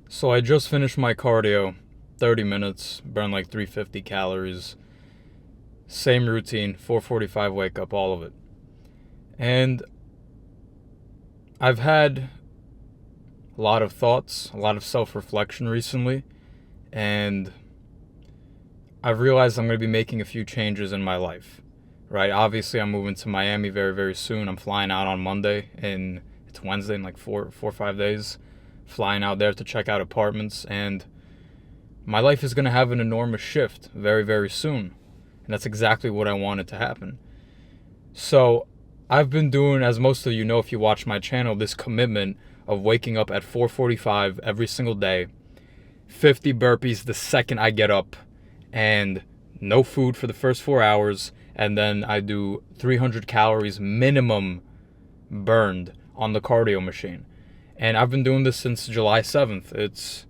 So I just finished my cardio, 30 minutes, burned like 350 calories. Same routine, 4:45 wake up, all of it. And I've had a lot of thoughts, a lot of self-reflection recently, and I've realized I'm going to be making a few changes in my life. Right? Obviously, I'm moving to Miami very, very soon. I'm flying out on Monday, and it's Wednesday in like four or 5 days. Flying out there to check out apartments, and my life is going to have an enormous shift very, very soon. And that's exactly what I wanted to happen. So I've been doing, as most of you know if you watch my channel, this commitment of waking up at 4:45 every single day, 50 burpees the second I get up, and no food for the first 4 hours, and then I do 300 calories minimum burned on the cardio machine. And I've been doing this since July 7th. It's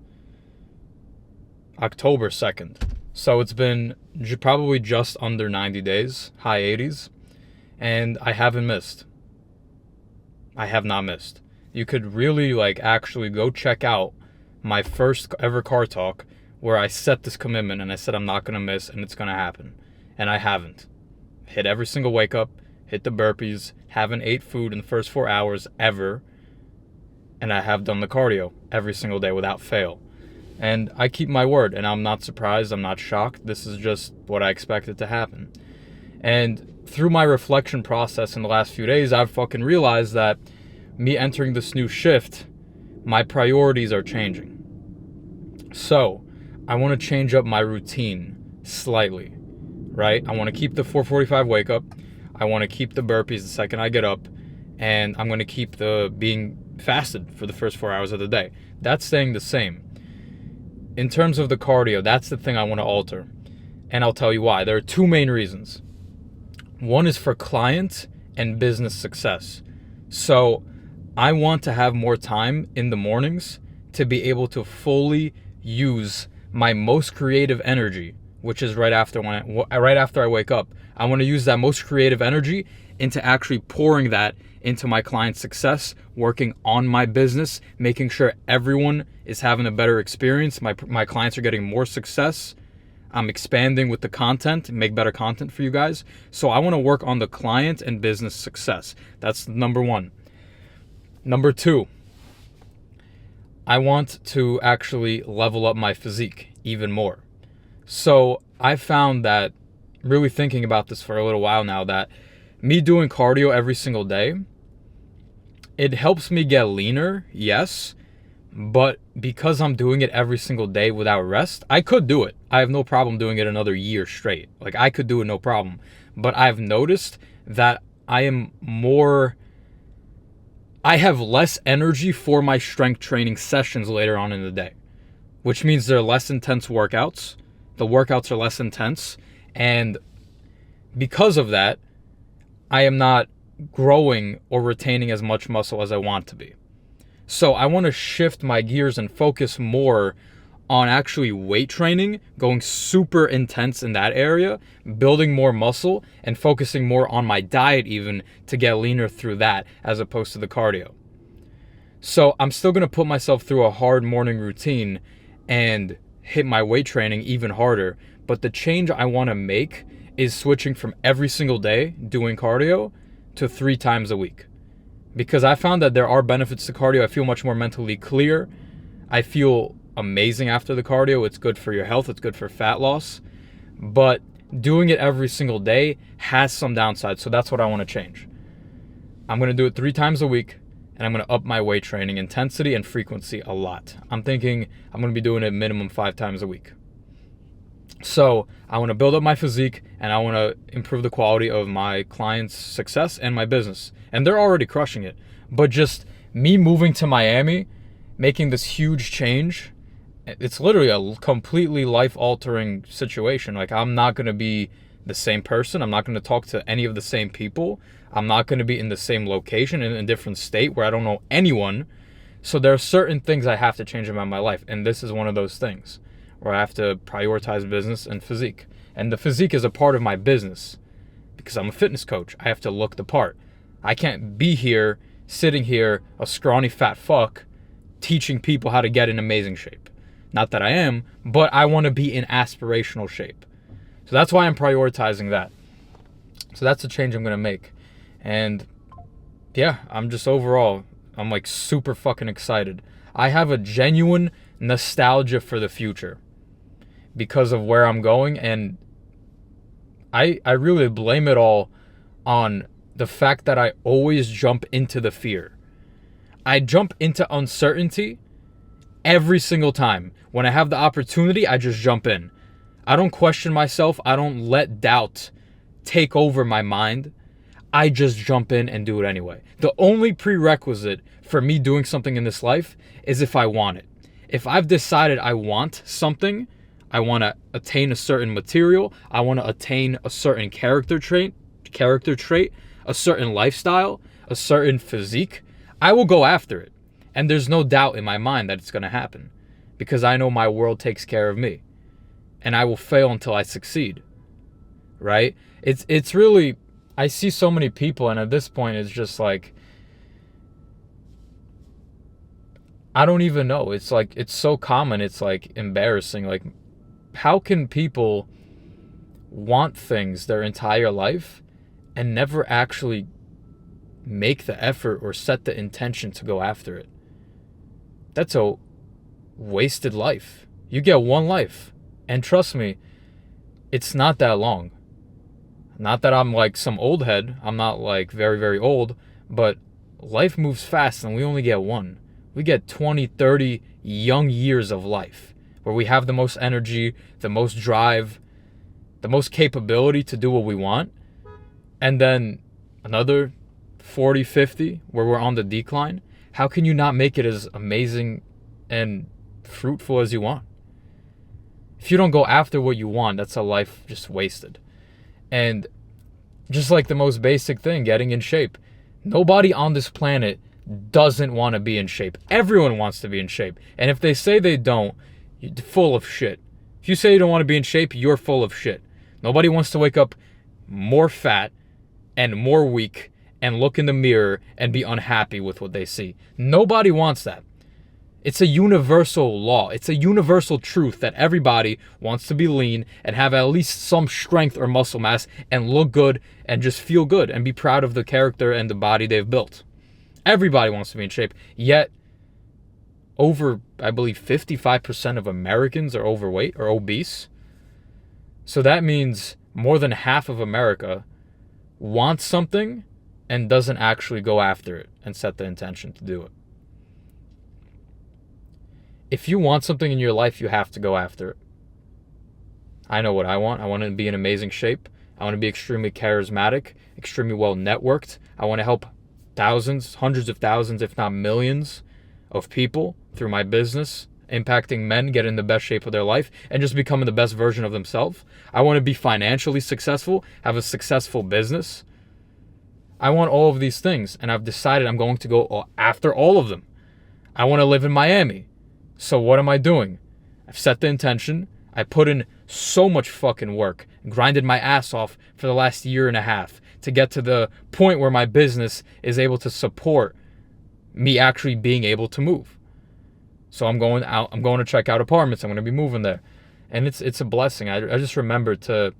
October 2nd. So it's been probably just under 90 days, high 80s, and I haven't missed. I have not missed. You could really actually go check out my first ever car talk where I set this commitment and I said I'm not going to miss and it's going to happen. And I haven't. Hit every single wake up, hit the burpees, haven't ate food in the first 4 hours ever, and I have done the cardio every single day without fail. And I keep my word, and I'm not surprised, I'm not shocked. This is just what I expected to happen. And through my reflection process in the last few days, I've fucking realized that me entering this new shift, my priorities are changing. So I want to change up my routine slightly, right? I want to keep the 4:45 wake up. I want to keep the burpees the second I get up, and I'm going to keep the being fasted for the first 4 hours of the day. That's staying the same. In terms of the cardio, that's the thing I want to alter. And I'll tell you why. There are two main reasons. One is for client and business success. So I want to have more time in the mornings to be able to fully use my most creative energy, which is right after I wake up. I want to use that most creative energy into actually pouring that into my client's success, working on my business, making sure everyone is having a better experience. My clients are getting more success. I'm expanding with the content, make better content for you guys. So I want to work on the client and business success. That's number one. Number two, I want to actually level up my physique even more. So I found that, really thinking about this for a little while now, that me doing cardio every single day, it helps me get leaner, yes, but because I'm doing it every single day without rest, I could do it. I have no problem doing it another year straight. I could do it, no problem. But I've noticed that I have less energy for my strength training sessions later on in the day, which means they're less intense workouts. The workouts are less intense, and because of that, I am not growing or retaining as much muscle as I want to be. So I want to shift my gears and focus more on actually weight training, going super intense in that area, building more muscle, and focusing more on my diet even to get leaner through that as opposed to the cardio. So I'm still going to put myself through a hard morning routine and hit my weight training even harder, but the change I want to make is switching from every single day doing cardio to 3 times a week. Because I found that there are benefits to cardio. I feel much more mentally clear. I feel amazing after the cardio. It's good for your health. It's good for fat loss. But doing it every single day has some downsides. So that's what I want to change. I'm going to do it 3 times a week, and I'm going to up my weight training intensity and frequency a lot. I'm thinking I'm going to be doing it minimum 5 times a week. So I want to build up my physique, and I want to improve the quality of my clients' success and my business. And they're already crushing it. But just me moving to Miami, making this huge change, it's literally a completely life-altering situation. I'm not going to be the same person. I'm not going to talk to any of the same people. I'm not going to be in the same location, in a different state where I don't know anyone. So there are certain things I have to change about my life. And this is one of those things where I have to prioritize business and physique. And the physique is a part of my business because I'm a fitness coach. I have to look the part. I can't be here, sitting here, a scrawny fat fuck, teaching people how to get in amazing shape. Not that I am, but I want to be in aspirational shape. So that's why I'm prioritizing that. So that's the change I'm going to make. And yeah, I'm just overall, I'm like super fucking excited. I have a genuine nostalgia for the future because of where I'm going. And I really blame it all on the fact that I always jump into the fear. I jump into uncertainty every single time. When I have the opportunity, I just jump in. I don't question myself. I don't let doubt take over my mind. I just jump in and do it anyway. The only prerequisite for me doing something in this life is if I want it. If I've decided I want something, I want to attain a certain material, I want to attain a certain character trait, a certain lifestyle, a certain physique, I will go after it. And there's no doubt in my mind that it's going to happen because I know my world takes care of me. And I will fail until I succeed. Right? It's really, I see so many people, and at this point it's just like, I don't even know. It's like, it's so common, it's like embarrassing. Like, how can people want things their entire life and never actually make the effort or set the intention to go after it? That's a wasted life. You get one life. And trust me, it's not that long. Not that I'm like some old head. I'm not like very, very old. But life moves fast and we only get one. We get 20, 30 young years of life where we have the most energy, the most drive, the most capability to do what we want. And then another 40, 50 where we're on the decline. How can you not make it as amazing and fruitful as you want? If you don't go after what you want, that's a life just wasted. And just like the most basic thing, getting in shape. Nobody on this planet doesn't want to be in shape. Everyone wants to be in shape. And if they say they don't, you're full of shit. If you say you don't want to be in shape, you're full of shit. Nobody wants to wake up more fat and more weak and look in the mirror and be unhappy with what they see. Nobody wants that. It's a universal law. It's a universal truth that everybody wants to be lean and have at least some strength or muscle mass and look good and just feel good and be proud of the character and the body they've built. Everybody wants to be in shape. Yet, over, I believe, 55% of Americans are overweight or obese. So that means more than half of America wants something and doesn't actually go after it and set the intention to do it. If you want something in your life, you have to go after it. I know what I want. I want to be in amazing shape. I want to be extremely charismatic, extremely well networked. I want to help thousands, hundreds of thousands, if not millions of people through my business, impacting men, get in the best shape of their life, and just becoming the best version of themselves. I want to be financially successful, have a successful business. I want all of these things, and I've decided I'm going to go after all of them. I want to live in Miami. So what am I doing? I've set the intention. I put in so much fucking work, grinded my ass off for the last year and a half to get to the point where my business is able to support me actually being able to move. So I'm going out. I'm going to check out apartments. I'm going to be moving there, and it's a blessing. I just remember to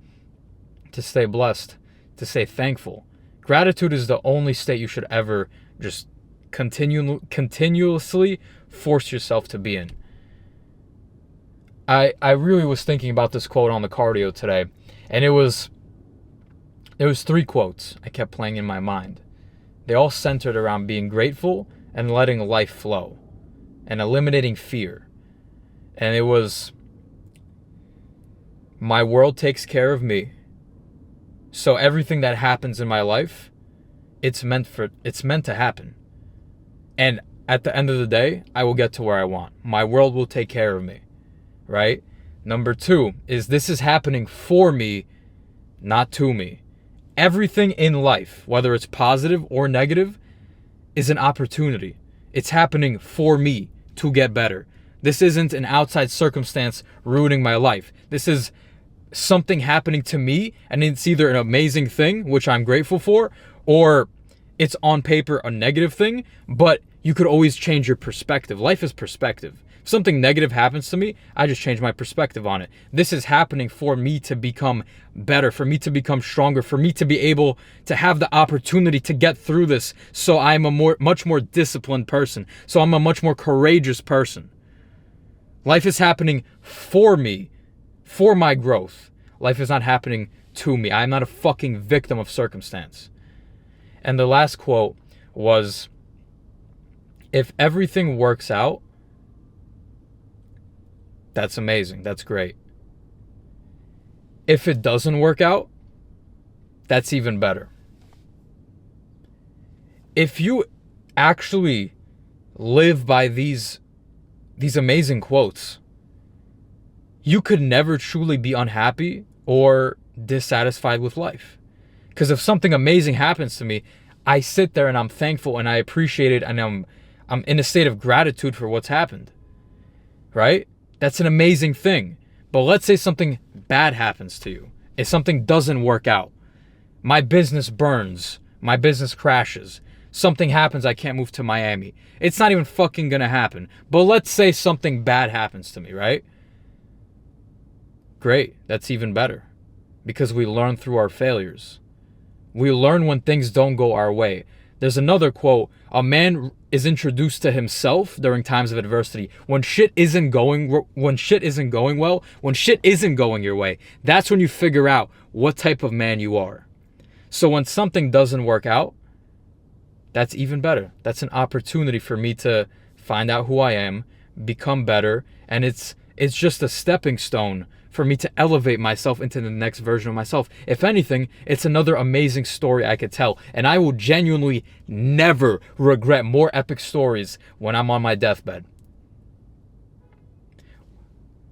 stay blessed, to stay thankful. Gratitude is the only state you should ever just continuously force yourself to be in. I really was thinking about this quote on the cardio today, and it was 3 quotes I kept playing in my mind. They all centered around being grateful and letting life flow and eliminating fear. And it was, my world takes care of me. So everything that happens in my life, it's meant to happen. And at the end of the day, I will get to where I want. My world will take care of me, right? Number 2 is this is happening for me, not to me. Everything in life, whether it's positive or negative, is an opportunity. It's happening for me to get better. This isn't an outside circumstance ruining my life. This is something happening to me, and it's either an amazing thing, which I'm grateful for, or it's on paper a negative thing, but you could always change your perspective. Life is perspective. If something negative happens to me, I just change my perspective on it. This is happening for me to become better, for me to become stronger, for me to be able to have the opportunity to get through this. So I'm a much more disciplined person. So I'm a much more courageous person. Life is happening for me, for my growth. Life is not happening to me. I'm not a fucking victim of circumstance. And the last quote was, if everything works out, that's amazing. That's great. If it doesn't work out, that's even better. If you actually live by these amazing quotes, you could never truly be unhappy or dissatisfied with life. Because if something amazing happens to me, I sit there and I'm thankful and I appreciate it, and I'm in a state of gratitude for what's happened. Right? That's an amazing thing. But let's say something bad happens to you. If something doesn't work out, my business burns, my business crashes, something happens, I can't move to Miami. It's not even fucking gonna happen. But let's say something bad happens to me, right? Great, that's even better. Because we learn through our failures. We learn when things don't go our way. There's another quote, a man is introduced to himself during times of adversity. When shit isn't going well, when shit isn't going your way, that's when you figure out what type of man you are. So when something doesn't work out, that's even better. That's an opportunity for me to find out who I am, become better, and it's just a stepping stone for me to elevate myself into the next version of myself. If anything, it's another amazing story I could tell, and I will genuinely never regret more epic stories when I'm on my deathbed.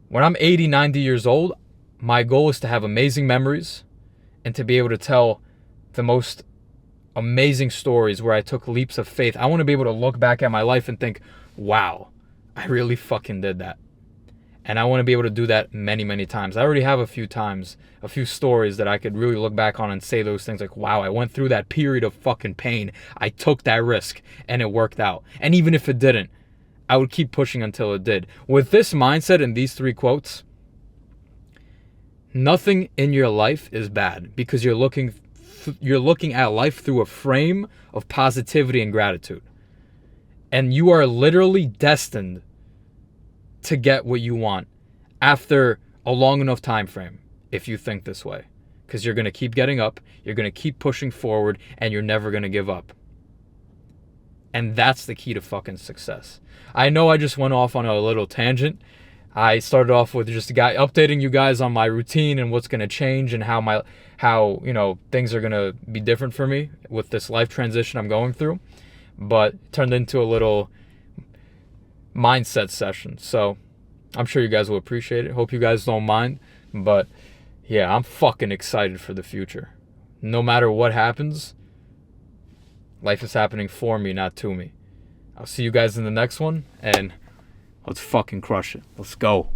When I'm 80, 90 years old, my goal is to have amazing memories and to be able to tell the most amazing stories where I took leaps of faith. I want to be able to look back at my life and think, wow, I really fucking did that. And I want to be able to do that many, many times. I already have a few stories that I could really look back on and say those things like, wow, I went through that period of fucking pain. I took that risk and it worked out. And even if it didn't, I would keep pushing until it did. With this mindset and these 3 quotes, nothing in your life is bad because you're looking at life through a frame of positivity and gratitude. And you are literally destined to get what you want after a long enough time frame if you think this way, because you're going to keep getting up, you're going to keep pushing forward, and you're never going to give up. And that's the key to fucking success. I know I just went off on a little tangent. I started off with just updating you guys on my routine and what's going to change and how things are going to be different for me with this life transition I'm going through, but it turned into a little mindset session. So I'm sure you guys will appreciate it. Hope you guys don't mind. But yeah, I'm fucking excited for the future. No matter what happens, life is happening for me, not to me. I'll see you guys in the next one, and let's fucking crush it. Let's go.